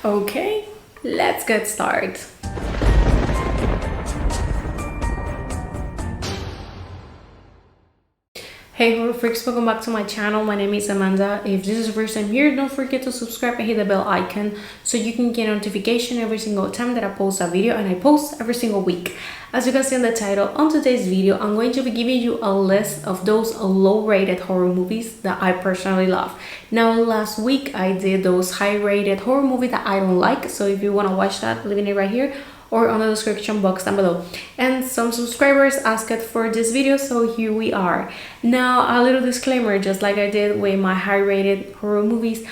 Okay, let's get started. Hey horror freaks, welcome back to my channel. My name is Amanda. If this is your first time here, don't forget to subscribe and hit the bell icon so you can get a notification every single time that I post a video, and I post every single week. As you can see in the title, on today's video I'm going to be giving you a list of those low-rated horror movies that I personally love. Now last week I did those high-rated horror movies that I don't like, so if you want to watch that, leave it right here or on the description box down below. And some subscribers asked for this video, so here we are. Now a little disclaimer, just like I did with my high-rated horror movies,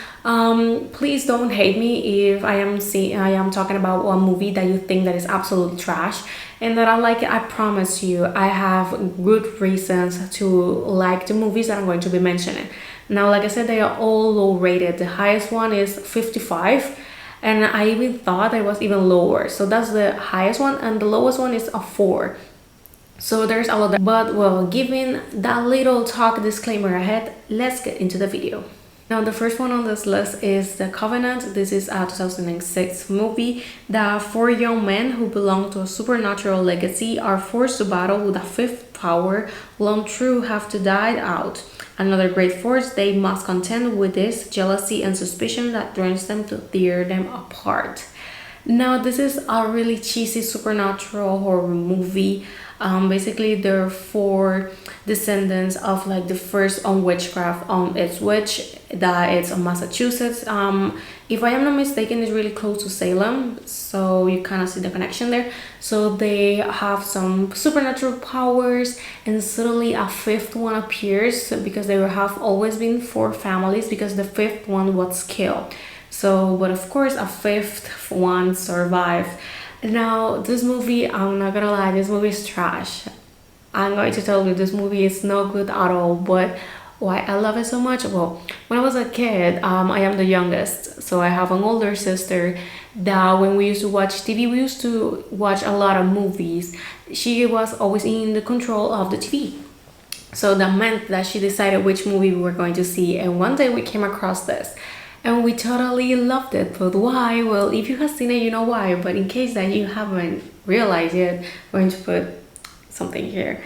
please don't hate me if I am talking about one movie that you think that is absolute trash and that I like it. I promise you I have good reasons to like the movies that I'm going to be mentioning. Now like I said, they are all low rated. The highest one is 55, and I even thought it was even lower, so that's the highest one, and the lowest one is a 4. So there's a lot of, but well, given that little talk disclaimer ahead, let's get into the video. Now the first one on this list is The Covenant. This is a 2006 movie that 4 young men who belong to a supernatural legacy are forced to battle with a fifth power long true have to die out. Another great force they must contend with is jealousy and suspicion that threatens them to tear them apart. Now this is a really cheesy supernatural horror movie. Basically there are 4 descendants of like the first on witchcraft its witch that it's on Massachusetts. If I am not mistaken, it's really close to Salem, so you kind of see the connection there. So they have some supernatural powers, and suddenly a fifth one appears because there have always been 4 families because the fifth one was killed. So but of course a fifth one survived. Now this movie, I'm not gonna lie, this movie is trash. I'm going to tell you, this movie is no good at all. But why I love it so much? Well, when I was a kid, I am the youngest, so I have an older sister that when we used to watch TV, we used to watch a lot of movies. She was always in the control of the TV, so that meant that she decided which movie we were going to see. And one day we came across this and we totally loved it. But why? Well, if you have seen it, you know why, but in case that you haven't realized yet, I'm going to put something here.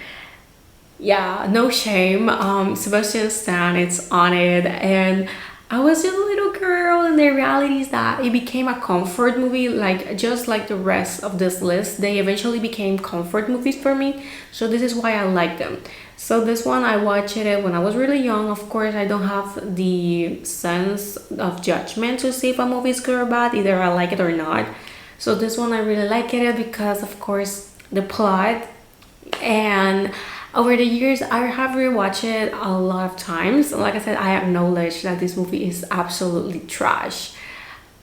Yeah, no shame. Sebastian Stan, it's on it, and I was just a little girl, and the reality is that it became a comfort movie. Like just like the rest of this list, they eventually became comfort movies for me, so this is why I like them. So this one, I watched it when I was really young. Of course, I don't have the sense of judgment to see if a movie is good or bad, either I like it or not. So this one I really like it because of course the plot, and over the years I have rewatched it a lot of times. Like I said, I acknowledge that this movie is absolutely trash,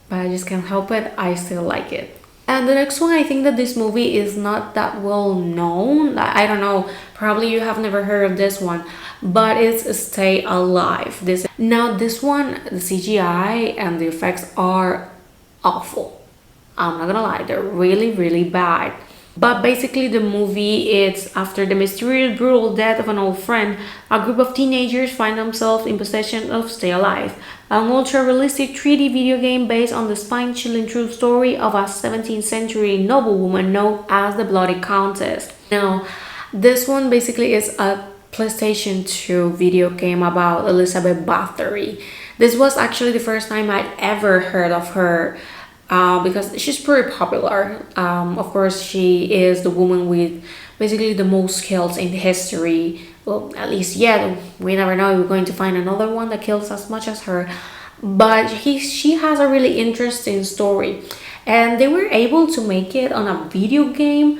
but I just can't help it, I still like it. And the next one, I think that this movie is not that well known. I don't know, probably you have never heard of this one, but it's Stay Alive. This one, the CGI and the effects are awful. I'm not gonna lie, they're really bad. But basically the movie, it's after the mysterious brutal death of an old friend, a group of teenagers find themselves in possession of Stay Alive, an ultra-realistic 3D video game based on the spine-chilling true story of a 17th century noblewoman known as the Bloody Countess. Now, this one basically is a PlayStation 2 video game about Elizabeth Bathory. This was actually the first time I'd ever heard of her. Because she's pretty popular. Of course, she is the woman with basically the most kills in history. Well, at least yet. We never know, we're going to find another one that kills as much as her. But she has a really interesting story. And they were able to make it on a video game.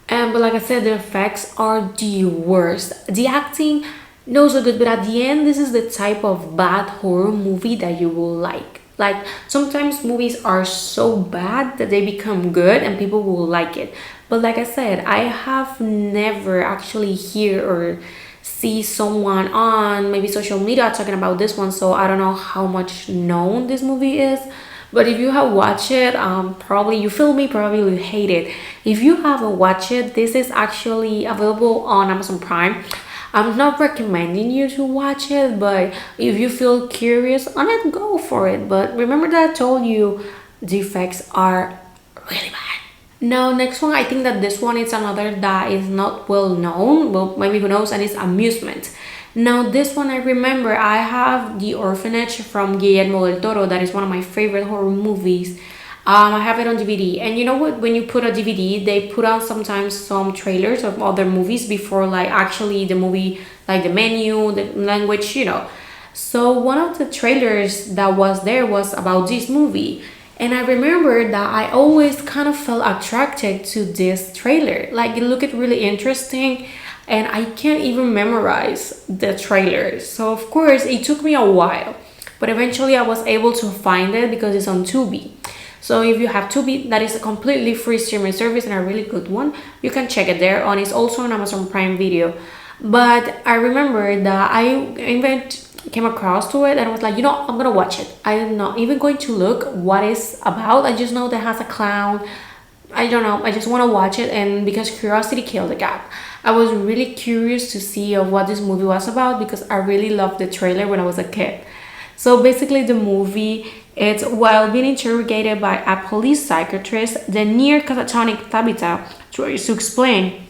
But like I said, the effects are the worst. The acting, not so good. But at the end, this is the type of bad horror movie that you will like. Like sometimes movies are so bad that they become good and people will like it. But like I said, I have never actually hear or see someone on maybe social media talking about this one, so I don't know how much known this movie is. But if you have watched it, probably you feel me, probably you hate it. If you haven't watched it, this is actually available on Amazon Prime. I'm not recommending you to watch it, but if you feel curious on it, go for it. But remember that I told you the effects are really bad. Now, next one, I think that this one is another that is not well known. Well, maybe who knows, and it's Amusement. Now, this one I remember I have The Orphanage from Guillermo del Toro. That is one of my favorite horror movies. I have it on DVD, and you know what? When you put a DVD, they put out sometimes some trailers of other movies before, like actually the movie, like the menu, the language, you know. So one of the trailers that was there was about this movie, and I remember that I always kind of felt attracted to this trailer. Like it looked really interesting, and I can't even memorize the trailer. So of course it took me a while, but eventually I was able to find it because it's on Tubi. So if you have Tubi, that is a completely free streaming service and a really good one. You can check it there, and it's also on Amazon Prime Video. But I remember that I even came across to it and I was like, you know, I'm gonna watch it. I'm not even going to look what it's about. I just know that it has a clown. I don't know. I just want to watch it, and because curiosity killed the cat. I was really curious to see of what this movie was about because I really loved the trailer when I was a kid. So basically the movie, it's while being interrogated by a police psychiatrist, the near catatonic Tabitha tries to explain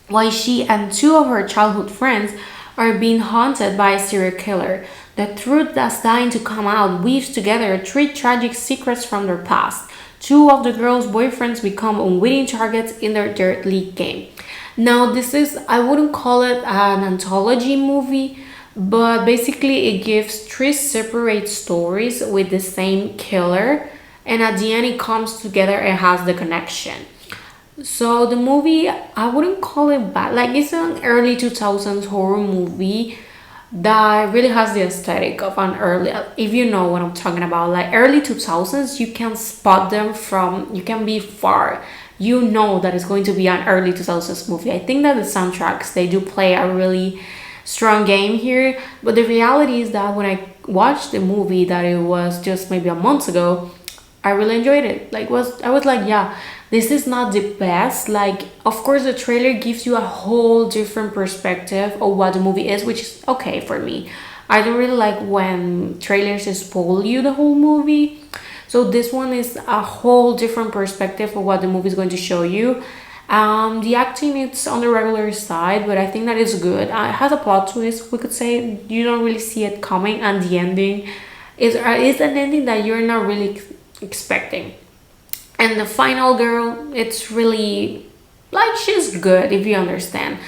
why she and two of her childhood friends are being haunted by a serial killer. The truth that's dying to come out weaves together three tragic secrets from their past. Two of the girls' boyfriends become unwitting targets in their dirt league game. Now this is, I wouldn't call it an anthology movie, but basically it gives three separate stories with the same killer, and at the end it comes together and has the connection. So the movie, I wouldn't call it bad. Like it's an early 2000s horror movie that really has the aesthetic of an early, if you know what I'm talking about, like early 2000s, you can spot them from, you can be far. You know that it's going to be an early 2000s movie. I think that the soundtracks, they do play a really strong game here, but the reality is that when I watched the movie, that it was just maybe a month ago, I really enjoyed it. Like I was like, yeah, this is not the best. Like of course the trailer gives you a whole different perspective of what the movie is, which is okay for me. I don't really like when trailers spoil you the whole movie. So this one is a whole different perspective of what the movie is going to show you. The acting, it's on the regular side, but I think that is good. It has a plot twist, we could say. You don't really see it coming, and the ending is an ending that you're not really expecting. And the final girl, it's really like she's good, if you understand.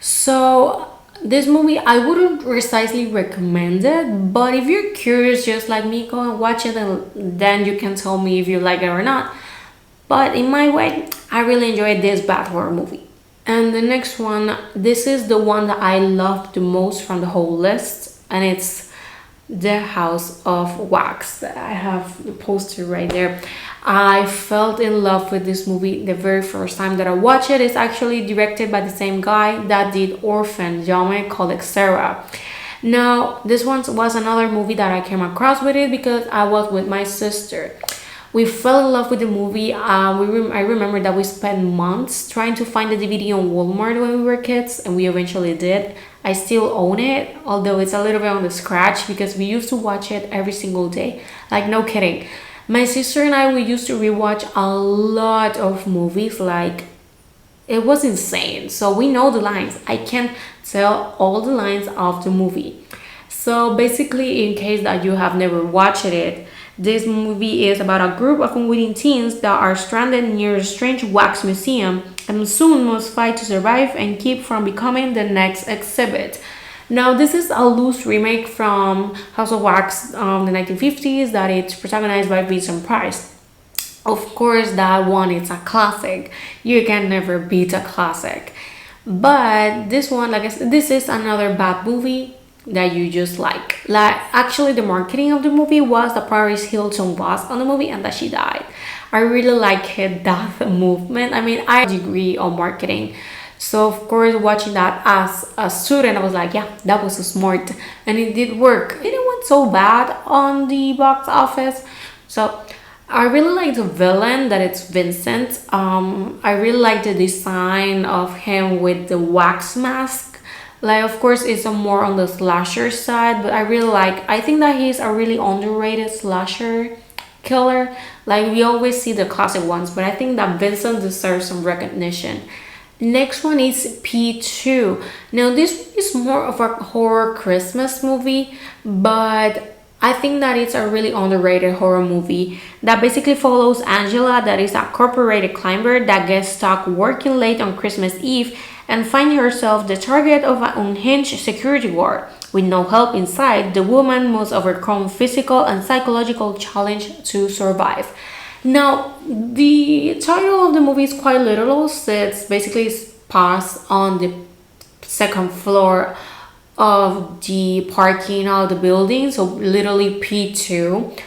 So this movie, I wouldn't precisely recommend it, but if you're curious just like me, go and watch it, and then you can tell me if you like it or not. But in my way, I really enjoyed this bad horror movie. And the next one, this is the one that I loved the most from the whole list, and it's The House of Wax. I have the poster right there. I felt in love with this movie the very first time that I watched it. It's actually directed by the same guy that did Orphan, Jaume Collet-Serra. Now, this one was another movie that I came across with it because I was with my sister. We fell in love with the movie. I remember that we spent months trying to find the DVD on Walmart when we were kids, and we eventually did. I still own it, although it's a little bit on the scratch because we used to watch it every single day. Like, no kidding. My sister and I, we used to rewatch a lot of movies. Like, it was insane. So we know the lines. I can tell all the lines of the movie. So basically, in case that you have never watched it, this movie is about a group of unwitting teens that are stranded near a strange wax museum and soon must fight to survive and keep from becoming the next exhibit. Now, this is a loose remake from House of Wax, the 1950s, that it's protagonized by Vincent Price. Of course, that one is a classic. You can never beat a classic. But this one, like I said, this is another bad movie that you just like. Actually, the marketing of the movie was that Paris Hilton was on the movie and that she died. I really like that movement. I mean, I have a degree on marketing, so of course watching that as a student, I was like, yeah, that was so smart, and it did work. It didn't went so bad on the box office. So I really like the villain, that it's Vincent. I really like the design of him with the wax mask. Like, of course, it's a more on the slasher side, but I think that he's a really underrated slasher killer. Like we always see the classic ones, but I think that Vincent deserves some recognition. Next one is P2. Now this one is more of a horror Christmas movie, but I think that it's a really underrated horror movie that basically follows Angela, that is a corporate climber that gets stuck working late on Christmas Eve and finds herself the target of an unhinged security guard. With no help inside, the woman must overcome physical and psychological challenge to survive. Now, the title of the movie is quite literal, since basically it's passed on the second floor of the parking of the building, so literally P2.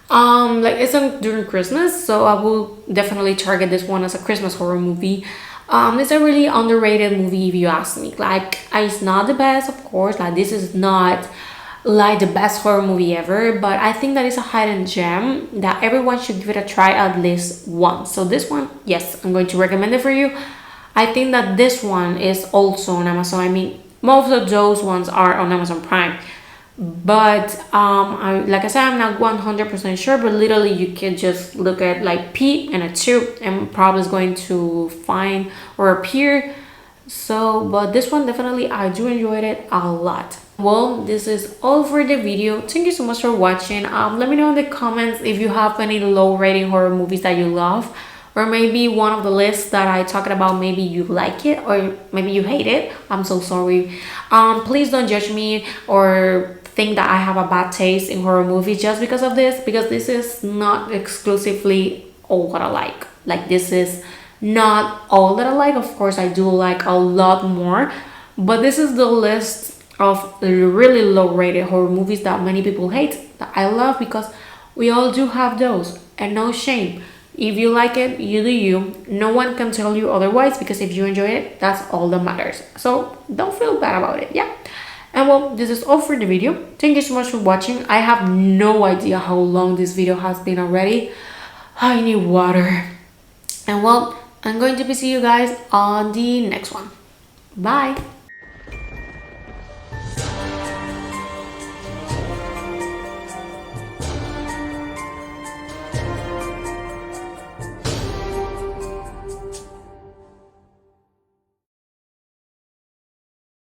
Like it's during Christmas, so I will definitely target this one as a Christmas horror movie. It's a really underrated movie if you ask me. Like it's not the best, of course, like this is not like the best horror movie ever, but I think that is a hidden gem that everyone should give it a try at least once. So this one, yes, I'm going to recommend it for you. I think that this one is also on Amazon. I mean, most of those ones are on Amazon Prime, but like I said, I'm not 100% sure, but literally you can just look at like P and a 2 and probably is going to find or appear. So but this one definitely, I do enjoyed it a lot. Well, this is all for the video. Thank you so much for watching. Let me know in the comments if you have any low rating horror movies that you love, or maybe one of the lists that I talked about, maybe you like it or maybe you hate it. I'm so sorry. Please don't judge me or think that I have a bad taste in horror movies just because of this, because this is not exclusively all what I like. Like this is not all that I like. Of course, I do like a lot more, but this is the list of really low rated horror movies that many people hate that I love, because we all do have those, and no shame. If you like it, you do you. No one can tell you otherwise, because if you enjoy it, that's all that matters. So don't feel bad about it. Yeah. And well, this is all for the video. Thank you so much for watching. I have no idea how long this video has been already. I need water. And well, I'm going to be seeing you guys on the next one. Bye.